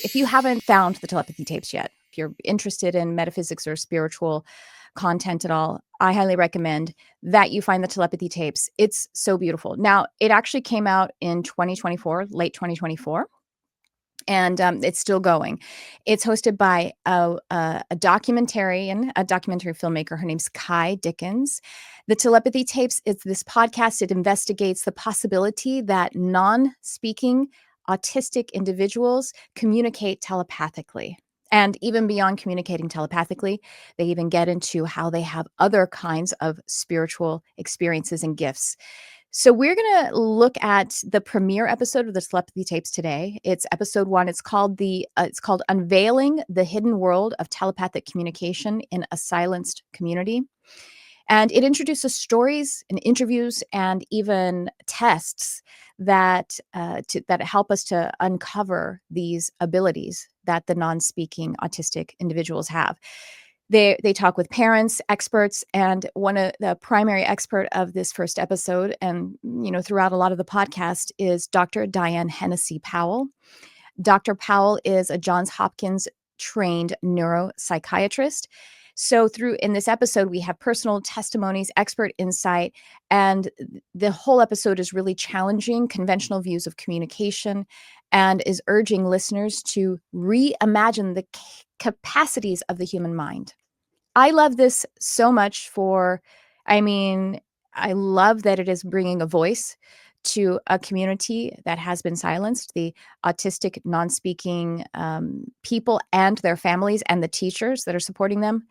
If you haven't found the telepathy tapes yet, if you're interested in metaphysics or spiritual content at all, I highly recommend that you find the telepathy tapes. It's so beautiful. Now, it actually came out in 2024, late 2024. And it's still going. It's hosted by a documentary filmmaker. Her name's Ky Dickens. The Telepathy Tapes, it's this podcast. It investigates the possibility that non-speaking autistic individuals communicate telepathically. And even beyond communicating telepathically, they even get into how they have other kinds of spiritual experiences and gifts. So we're going to look at the premiere episode of the Telepathy Tapes today. It's episode 1. It's called Unveiling the Hidden World of Telepathic Communication in a Silenced Community. And it introduces stories and interviews and even tests that help us to uncover these abilities that the non-speaking autistic individuals have. They talk with parents, experts, and one of the primary expert of this first episode, and throughout a lot of the podcast, is Dr. Diane Hennessy Powell. Dr. Powell is a Johns Hopkins trained neuropsychiatrist. So in this episode, we have personal testimonies, expert insight, and the whole episode is really challenging conventional views of communication and is urging listeners to reimagine the capacities of the human mind. I love this so much I love that it is bringing a voice to a community that has been silenced, the autistic, non-speaking people and their families and the teachers that are supporting them.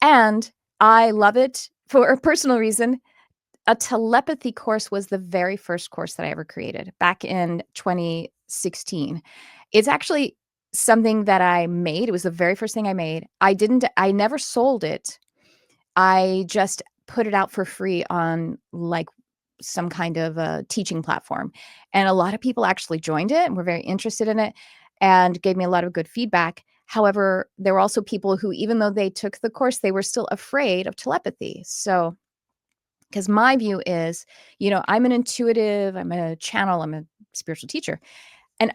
And I love it for a personal reason. A telepathy course was the very first course that I ever created back in 2016. It's actually something that I made. It was the very first thing I made. I never sold it. I just put it out for free on like some kind of a teaching platform. And a lot of people actually joined it and were very interested in it and gave me a lot of good feedback. However, there were also people who, even though they took the course, they were still afraid of telepathy. So, because my view is, I'm an intuitive, I'm a channel, I'm a spiritual teacher. And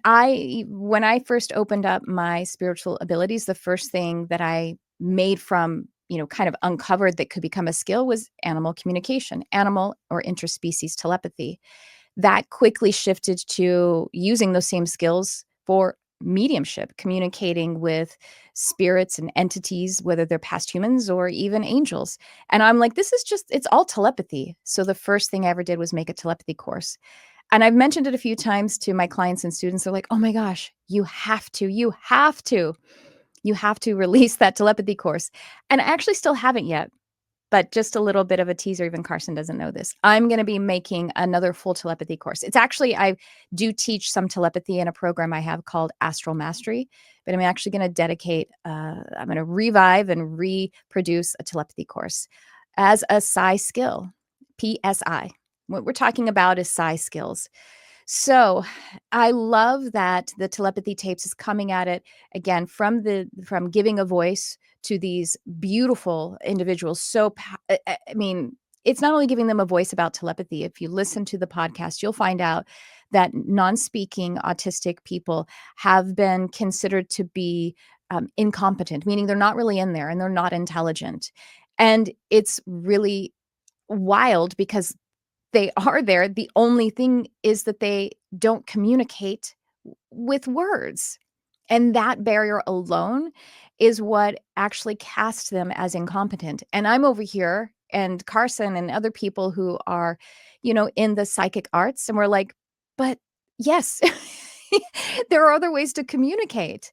when I first opened up my spiritual abilities, the first thing that I made from, kind of uncovered that could become a skill was animal communication, animal or interspecies telepathy. That quickly shifted to using those same skills for mediumship, communicating with spirits and entities, whether they're past humans or even angels. And I'm like, it's all telepathy. So the first thing I ever did was make a telepathy course. And I've mentioned it a few times to my clients and students. They're like, oh my gosh, you have to release that telepathy course. And I actually still haven't yet, but just a little bit of a teaser. Even Carson doesn't know this. I'm going to be making another full telepathy course. It's actually, I do teach some telepathy in a program I have called Astral Mastery, but I'm actually going to I'm going to revive and reproduce a telepathy course as a psi skill, PSI. What we're talking about is psi skills. So I love that the Telepathy Tapes is coming at it again from giving a voice to these beautiful individuals. So, it's not only giving them a voice about telepathy. If you listen to the podcast, you'll find out that non-speaking autistic people have been considered to be incompetent, meaning they're not really in there and they're not intelligent. And it's really wild because they are there. The only thing is that they don't communicate with words. And that barrier alone is what actually casts them as incompetent. And I'm over here, and Carson and other people who are, in the psychic arts, and we're like, but yes, there are other ways to communicate.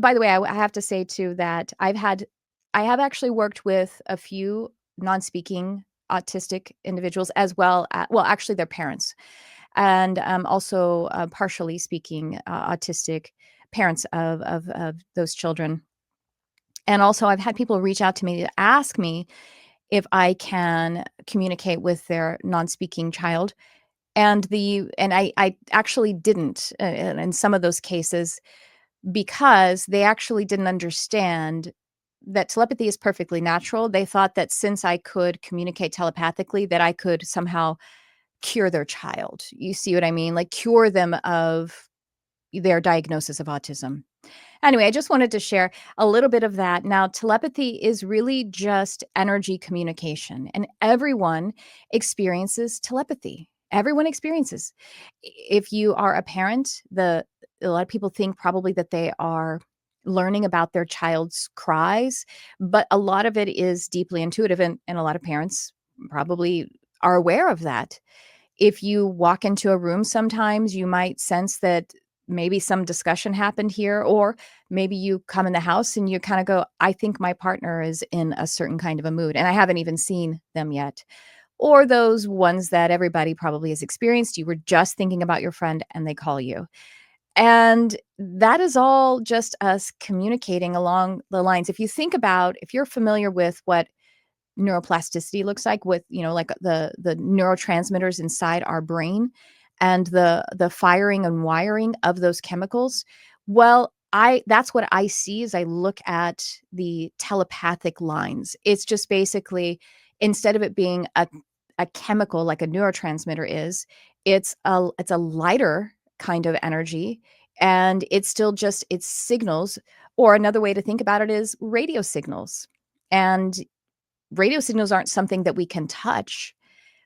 By the way, I have to say too that I have actually worked with a few non-speaking autistic individuals as well. Actually, their parents, and also partially speaking autistic parents of those children. And also, I've had people reach out to me to ask me if I can communicate with their non-speaking child, and I actually didn't in some of those cases because they actually didn't understand that telepathy is perfectly natural. They thought that since I could communicate telepathically, that I could somehow cure their child. You see what I mean? Like cure them of their diagnosis of autism. Anyway, I just wanted to share a little bit of that. Now, telepathy is really just energy communication, and everyone experiences telepathy. Everyone experiences. If you are a parent, a lot of people think probably that they are learning about their child's cries, but a lot of it is deeply intuitive, and a lot of parents probably are aware of that. If you walk into a room sometimes, you might sense that maybe some discussion happened here, or maybe you come in the house and you kind of go, I think my partner is in a certain kind of a mood, and I haven't even seen them yet. Or those ones that everybody probably has experienced. You were just thinking about your friend and they call you. And that is all just us communicating along the lines. If you think about, if you're familiar with what neuroplasticity looks like, with like the neurotransmitters inside our brain and the firing and wiring of those chemicals, well, I that's what I see as I look at the telepathic lines. It's just basically, instead of it being a chemical like a neurotransmitter is, it's a lighter kind of energy, and it's still just it's signals. Or another way to think about it is radio signals. And radio signals aren't something that we can touch,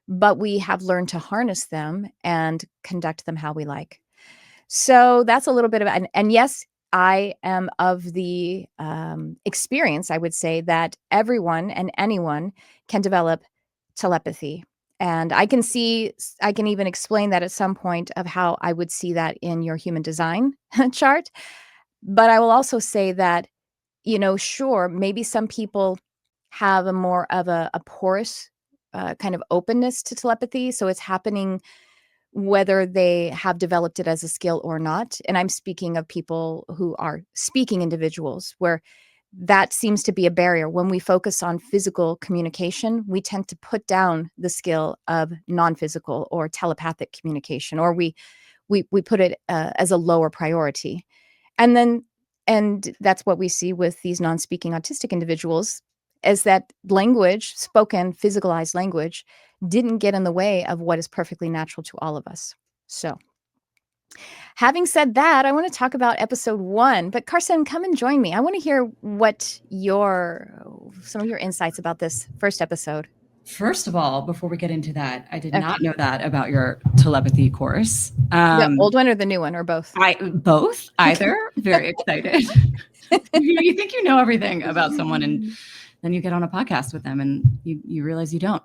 but we have learned to harness them and conduct them how we like. So that's a little bit of, and yes, I am of the experience, I would say, that everyone and anyone can develop telepathy. And I can even explain that at some point of how I would see that in your human design chart. But I will also say that, sure, maybe some people have a more of a porous kind of openness to telepathy. So it's happening whether they have developed it as a skill or not. And I'm speaking of people who are speaking individuals, where that seems to be a barrier. When we focus on physical communication, we tend to put down the skill of non-physical or telepathic communication, or we put it as a lower priority. And that's what we see with these non-speaking autistic individuals, is that language, spoken, physicalized language, didn't get in the way of what is perfectly natural to all of us. So, having said that, I want to talk about episode 1. But Carson, come and join me. I want to hear what some of your insights about this first episode. First of all, before we get into that, I did not know that about your telepathy course. The old one or the new one, or both? Both, either. Very excited. You think you know everything about someone, and then you get on a podcast with them and you realize you don't.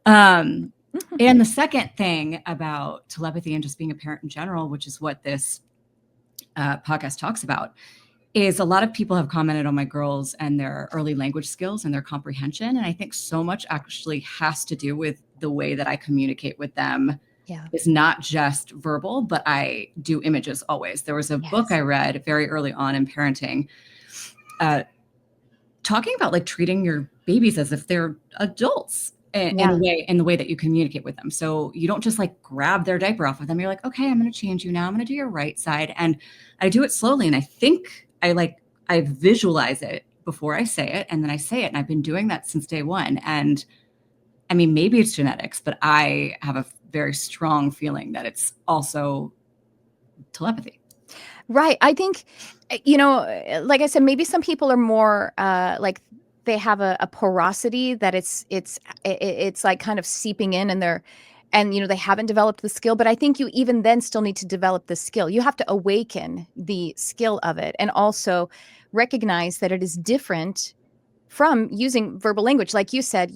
And the second thing about telepathy and just being a parent in general, which is what this podcast talks about, is a lot of people have commented on my girls and their early language skills and their comprehension. And I think so much actually has to do with the way that I communicate with them. Yeah. It's not just verbal, but I do images always. There was a book I read very early on in parenting, talking about like treating your babies as if they're adults in the way that you communicate with them. So you don't just like grab their diaper off of them. You're like, okay, I'm going to change you now. I'm going to do your right side. And I do it slowly. And I think I visualize it before I say it, and then I say it. And I've been doing that since day one. And I mean, maybe it's genetics, but I have a very strong feeling that it's also telepathy. Right. I think, like I said, maybe some people are more like they have a porosity that it's like kind of seeping in, and they haven't developed the skill. But I think you even then still need to develop the skill. You have to awaken the skill of it, and also recognize that it is different from using verbal language. Like you said,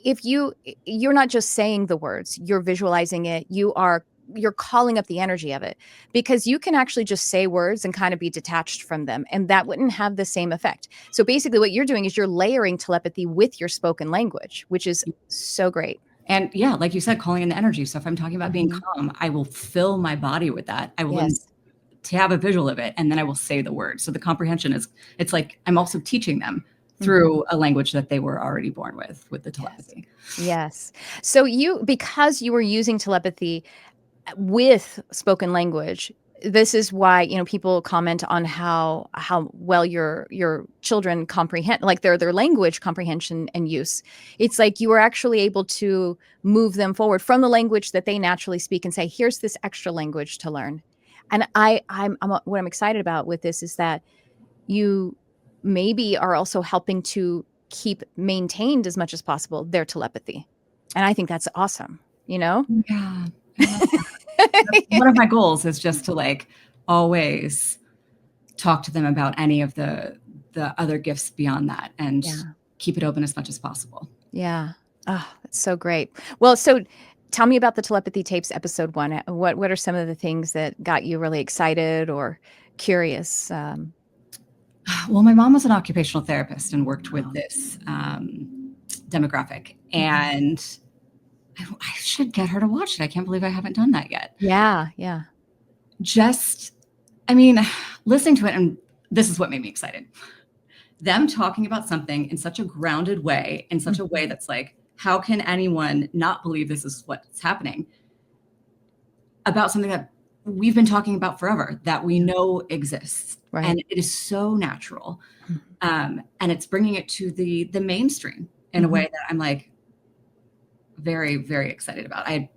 if you're not just saying the words, you're visualizing it, you're calling up the energy of it, because you can actually just say words and kind of be detached from them, and that wouldn't have the same effect. So basically what you're doing is you're layering telepathy with your spoken language, which is so great. And yeah, like you said, calling in the energy. So if I'm talking about being calm, I will fill my body with that. I will to have a visual of it, and then I will say the word. So the comprehension it's like I'm also teaching them through a language that they were already born with the telepathy. Yes. So because you were using telepathy with spoken language, this is why people comment on how well your children comprehend, like their language comprehension and use. It's like you were actually able to move them forward from the language that they naturally speak and say, here's this extra language to learn. And what I'm excited about with this is that you maybe are also helping to keep maintained as much as possible their telepathy. And I think that's awesome, you know? Yeah. I love one of my goals is just to like always talk to them about any of the other gifts beyond that and keep it open as much as possible. Yeah. Oh, that's so great. Well, so tell me about the Telepathy Tapes episode 1. What are some of the things that got you really excited or curious? Well, my mom was an occupational therapist and worked with this demographic, and I should get her to watch it. I can't believe I haven't done that yet. Yeah. Listening to it, and this is what made me excited. Them talking about something in such a grounded way, in such a way that's like, how can anyone not believe this is what's happening? About something that we've been talking about forever, that we know exists. Right. And it is so natural. And it's bringing it to the mainstream in a way that I'm like very, very excited about. I had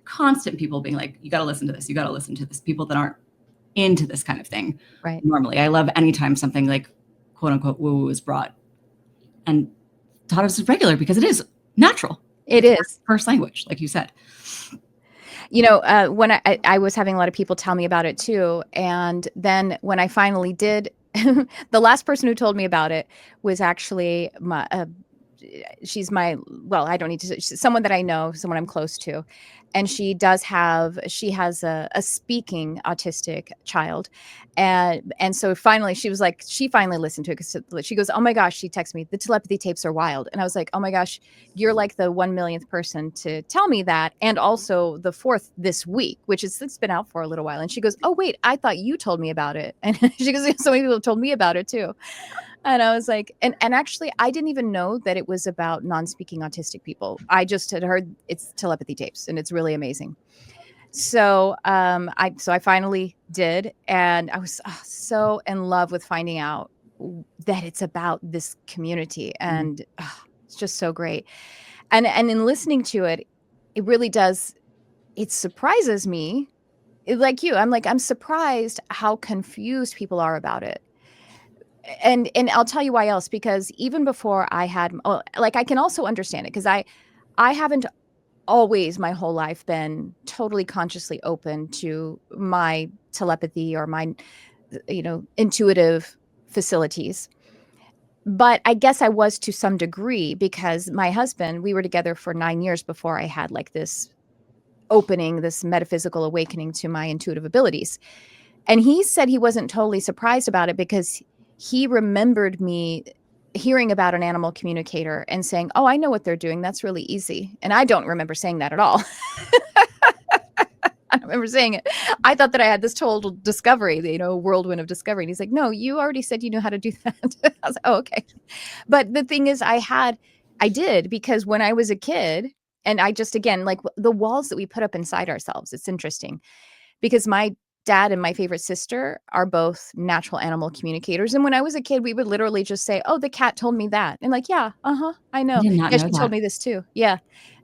constant people being like, you got to listen to this. You got to listen to this. People that aren't into this kind of thing. Right. Normally, I love anytime something like quote unquote woo-woo is brought and taught us as regular, because it is natural. It is first language, like you said. You know, when I was having a lot of people tell me about it too. And then when I finally did, the last person who told me about it was actually she's I don't need to, she's someone that I know, someone I'm close to. And she has a speaking autistic child. And so finally she was like, she finally listened to it, because she goes, oh my gosh, she texted me, the telepathy tapes are wild. And I was like, oh my gosh, you're like the 1 millionth person to tell me that. And also the 4th this week, which is, it's been out for a little while. And she goes, oh wait, I thought you told me about it. And she goes, so many people told me about it too. And I was like, and actually, I didn't even know that it was about non-speaking autistic people. I just had heard it's telepathy tapes, and it's really amazing. So I finally did, and I was so in love with finding out that it's about this community, and it's just so great. And in listening to it, it really does. It surprises me, like you. I'm surprised how confused people are about it. And I'll tell you why else, because even before I had, I can also understand it, because I haven't always my whole life been totally consciously open to my telepathy or my, intuitive facilities. But I guess I was to some degree, because my husband, we were together for 9 years before I had like this opening, this metaphysical awakening to my intuitive abilities. And he said he wasn't totally surprised about it, because he remembered me hearing about an animal communicator and saying, oh, I know what they're doing. That's really easy. And I don't remember saying that at all. I don't remember saying it. I thought that I had this total discovery, whirlwind of discovery. And he's like, no, you already said you knew how to do that. I was like, oh, okay. But the thing is, I did, because when I was a kid, and I just, again, like the walls that we put up inside ourselves, it's interesting, because my dad and my favorite sister are both natural animal communicators. And when I was a kid, we would literally just say, oh, the cat told me that. And like, yeah, I know. Yeah, she told me this too. Yeah.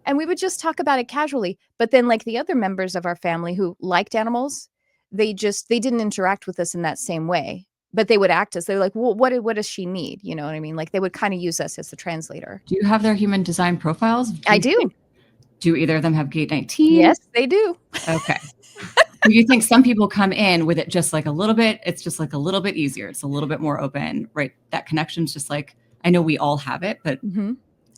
And we would just talk about it casually. But then like the other members of our family who liked animals, they didn't interact with us in that same way. But they would act as, they're like, well, what does she need? You know what I mean? Like they would kind of use us as the translator. Do you have their human design profiles? I do. Do either of them have gate 19? Yes, they do. Okay. Do you think some people come in with it just like a little bit? It's just like a little bit easier. It's a little bit more open, right? That connection's just like, I know we all have it, but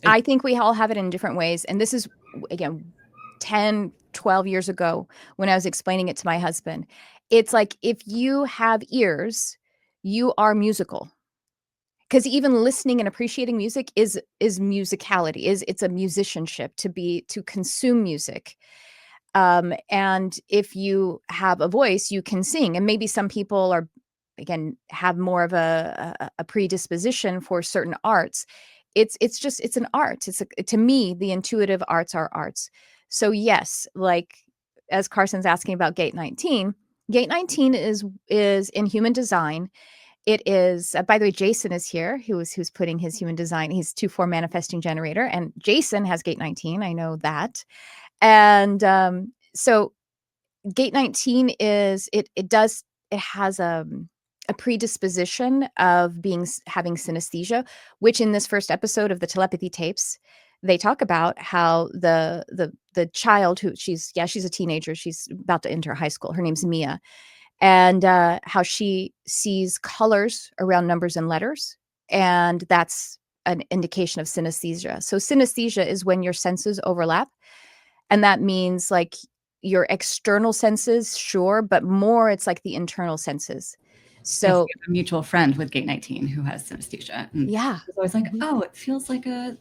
I think we all have it in different ways. And this is, again, 10, 12 years ago when I was explaining it to my husband. It's like, if you have ears, you are musical. Because even listening and appreciating music is musicality, it's a musicianship, to consume music. And if you have a voice, you can sing. And maybe some people are, again, have more of a predisposition for certain arts. It's an art. To me, the intuitive arts are arts. So yes, like as Carson's asking about gate 19 is in human design. It is, by the way, Jason is here, who's putting his human design. He's 2/4 manifesting generator, and Jason has gate 19. I know that. And so Gate 19 is it has a predisposition of having synesthesia, which in this first episode of the Telepathy Tapes, they talk about how the child who she's a teenager, she's about to enter high school. Her name's Mia, and how she sees colors around numbers and letters, and that's an indication of synesthesia. So synesthesia is when your senses overlap, and that means like your external senses, sure, but more it's like the internal senses. Yes, So we have a mutual friend with Gate 19 who has synesthesia. And yeah, it's always like, mhm, oh, it feels like a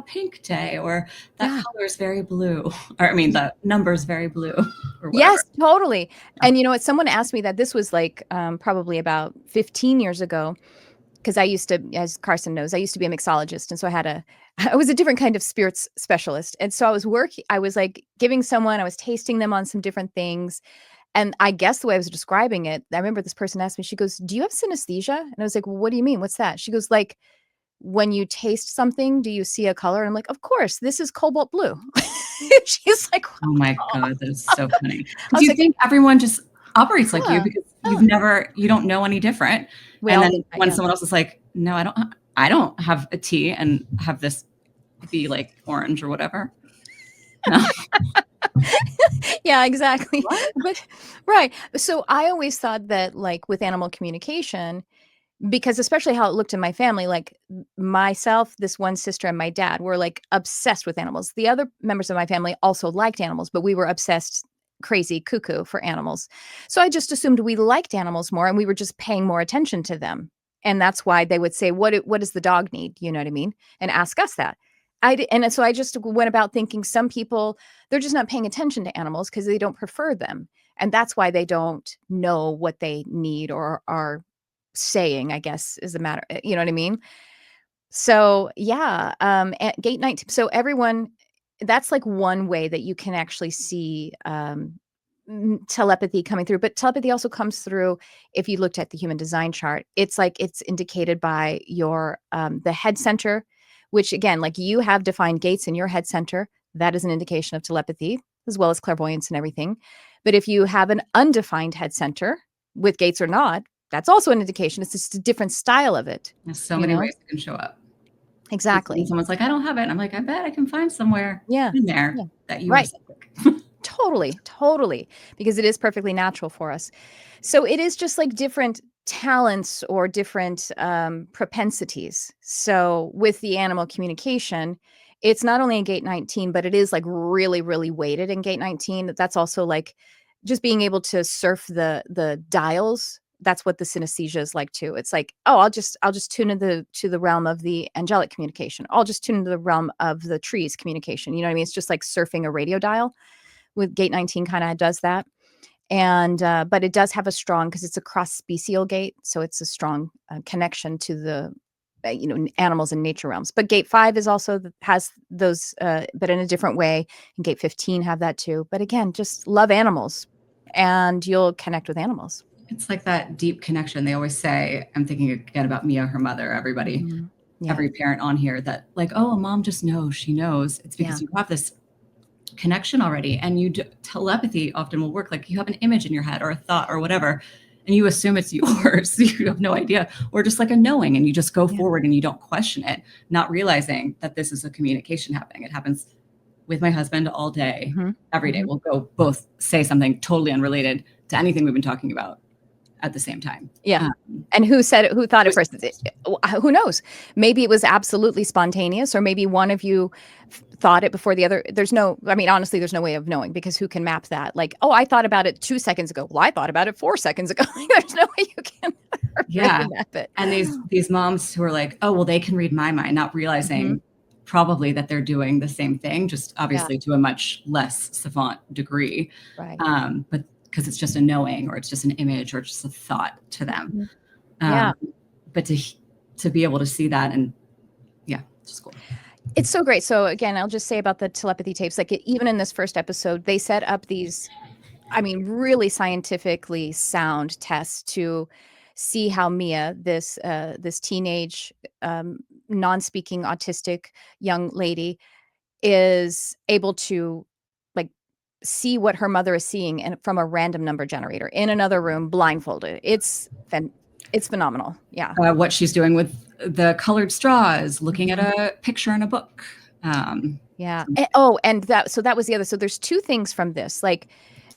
pink day, or that yeah. color is very blue, or I mean, the number's very blue, or whatever. Yes, totally. Yeah. And you know what? Someone asked me that. This was like probably about 15 years ago, because I used to, as Carson knows, I used to be a mixologist, and so I was a different kind of spirits specialist, and so I was like giving someone, I was tasting them on some different things, and I guess the way I was describing it, I remember this person asked me, she goes, "Do you have synesthesia?" And I was like, well, "What do you mean? What's that?" She goes, "Like when you taste something, do you see a color?" And I'm like, "Of course, this is cobalt blue." She's like, Oh my "Oh." God, that's so funny. I Because was you like, think everyone just operates like you "Huh, because huh." you don't know any different. We And all then think that, when yeah. someone else is like, no, I don't have a T and have this be like orange or whatever. No. Yeah, exactly. What? But right. So I always thought that like with animal communication, because especially how it looked in my family, like myself, this one sister, and my dad were like obsessed with animals. The other members of my family also liked animals, but we were obsessed, crazy, cuckoo for animals. So I just assumed we liked animals more and we were just paying more attention to them. And that's why they would say, what does the dog need? You know what I mean? And ask us that. And so I just went about thinking some people, they're just not paying attention to animals because they don't prefer them. And that's why they don't know what they need or are saying, I guess, is the matter. You know what I mean? So yeah, at Gate 19. So everyone, that's like one way that you can actually see telepathy coming through. But telepathy also comes through if you looked at the human design chart. It's like it's indicated by your the head center, which again, like you have defined gates in your head center. That is an indication of telepathy as well as clairvoyance and everything. But if you have an undefined head center with gates or not, that's also an indication. It's just a different style of it, There's so you many know? ways it can show up. When Exactly. someone's like, I don't have it. I'm like, I bet I can find somewhere Yeah. in there Yeah. that you are Right. psychic. Totally. Totally. Because it is perfectly natural for us. So it is just like different talents or different propensities. So with the animal communication, it's not only in Gate 19, but it is like really, really weighted in Gate 19. That's also like just being able to surf the dials. That's what the synesthesia is like too. It's like, oh, I'll just tune into the realm of the angelic communication. I'll just tune into the realm of the trees communication. You know what I mean? It's just like surfing a radio dial. With Gate 19 kind of does that. And but it does have a strong, because it's a cross special gate, so it's a strong connection to the animals and nature realms. But Gate 5 is also has those but in a different way, and Gate 15 have that too. But again, just love animals and you'll connect with animals. It's like that deep connection. They always say, I'm thinking again about Mia, her mother, everybody, Mhm. Yeah. every parent on here, that like, oh, a mom just knows, she knows. It's because Yeah. you have this connection already, and telepathy often will work like you have an image in your head or a thought or whatever, and you assume it's yours. You have no idea, or just like a knowing, and you just go Yeah. forward and you don't question it, not realizing that this is a communication happening. It happens with my husband all day, Mhm. every day. Mhm. We'll go both say something totally unrelated to anything we've been talking about at the same time. Yeah. And who said it? Who thought it was- first? Who knows? Maybe it was absolutely spontaneous, or maybe one of you thought it before the other. I mean, honestly, there's no way of knowing, because who can map that? Like, oh, I thought about it 2 seconds ago. Well, I thought about it 4 seconds ago. There's no way you can yeah. really map it. And these moms who are like, oh, well, they can read my mind, not realizing probably that they're doing the same thing, just obviously to a much less savant degree. Right. But because it's just a knowing, or it's just an image, or just a thought to them. Yeah. But to be able to see that, and yeah, it's just cool. It's so great. So again, I'll just say about the telepathy tapes, like even in this first episode, they set up these, I mean, really scientifically sound tests to see how Mia, this teenage, non-speaking autistic young lady, is able to like see what her mother is seeing and from a random number generator in another room, blindfolded. It's phenomenal. Yeah. What she's doing with the colored straws, looking at a picture in a book. Yeah. So that was the other. So there's two things from this. Like,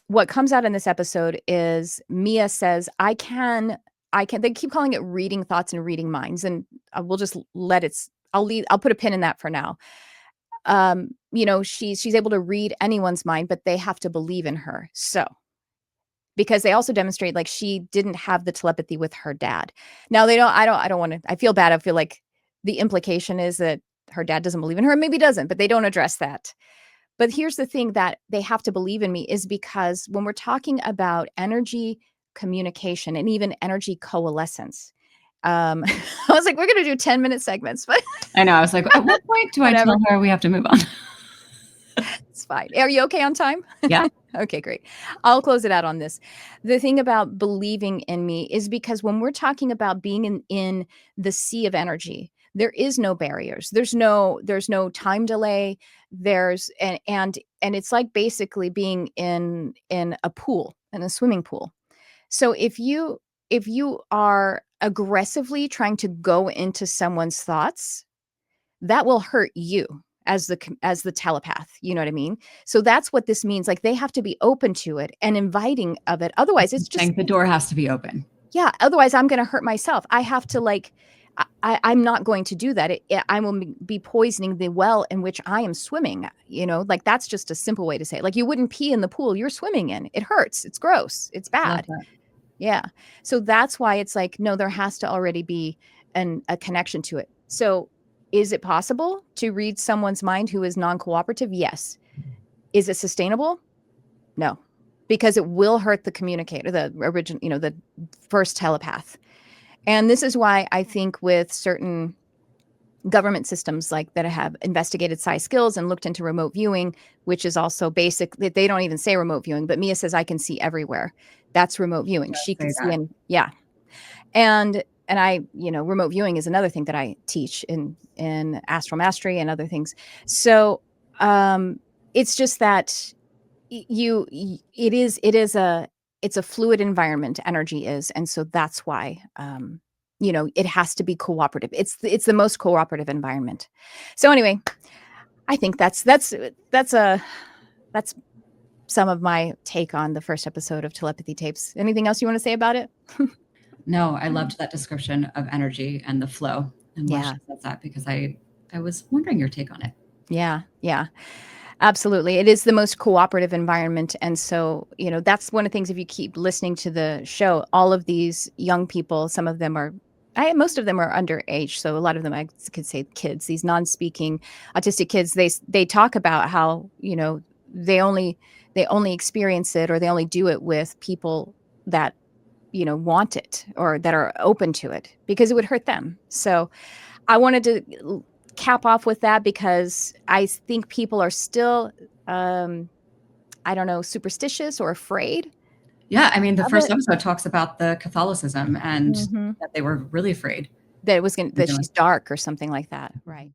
what comes out in this episode is Mia says, I can, they keep calling it reading thoughts and reading minds. And we'll just I'll put a pin in that for now. She's able to read anyone's mind, but they have to believe in her. So, because they also demonstrate like she didn't have the telepathy with her dad. Now I don't want to, I feel bad. I feel like the implication is that her dad doesn't believe in her, maybe doesn't, but they don't address that. But here's the thing that they have to believe in me is because when we're talking about energy communication and even energy coalescence, I was like, we're going to do 10-minute segments, but I know. I was like, at what point do I tell her we have to move on? It's fine. Are you okay on time? Yeah. Okay, great. I'll close it out on this. The thing about believing in me is because when we're talking about being in the sea of energy, there is no barriers. There's no time delay. And it's like basically being in a pool, in a swimming pool. So if you are aggressively trying to go into someone's thoughts, that will hurt you as the telepath. You know what I mean? So that's what this means. Like, they have to be open to it and inviting of it. Otherwise, it's just the door has to be open. Yeah. Otherwise, I'm going to hurt myself. I have to I'm not going to do that. I will be poisoning the well in which I am swimming. Like, that's just a simple way to say it. Like, you wouldn't pee in the pool you're swimming in. It hurts. It's gross. It's bad. Yeah. So that's why it's like, no, there has to already be a connection to it. So is it possible to read someone's mind who is non-cooperative? Yes. Is it sustainable? No, because it will hurt the communicator, the original, the first telepath. And this is why I think with certain government systems like that have investigated psi skills and looked into remote viewing, which is also basic, that they don't even say remote viewing, but Mia says, I can see everywhere. That's remote viewing. She can see yeah. And I, remote viewing is another thing that I teach in Astral Mastery and other things. So it's just that it's a fluid environment, energy is. And so that's why, it has to be cooperative. It's the most cooperative environment. So anyway, I think that's some of my take on the first episode of Telepathy Tapes. Anything else you want to say about it? No, I loved that description of energy and the flow. And why she said that, because I was wondering your take on it. Yeah. Yeah. Absolutely. It is the most cooperative environment. And so, that's one of the things, if you keep listening to the show, all of these young people, some of them most of them are underage. So a lot of them, I could say kids, these non-speaking autistic kids, they talk about how, they only experience it, or they only do it with people that, want it or that are open to it, because it would hurt them. So I wanted to cap off with that, because I think people are still, superstitious or afraid. Yeah. I mean, the first episode talks about the Catholicism and that they were really afraid that she's dark or something like that. Right.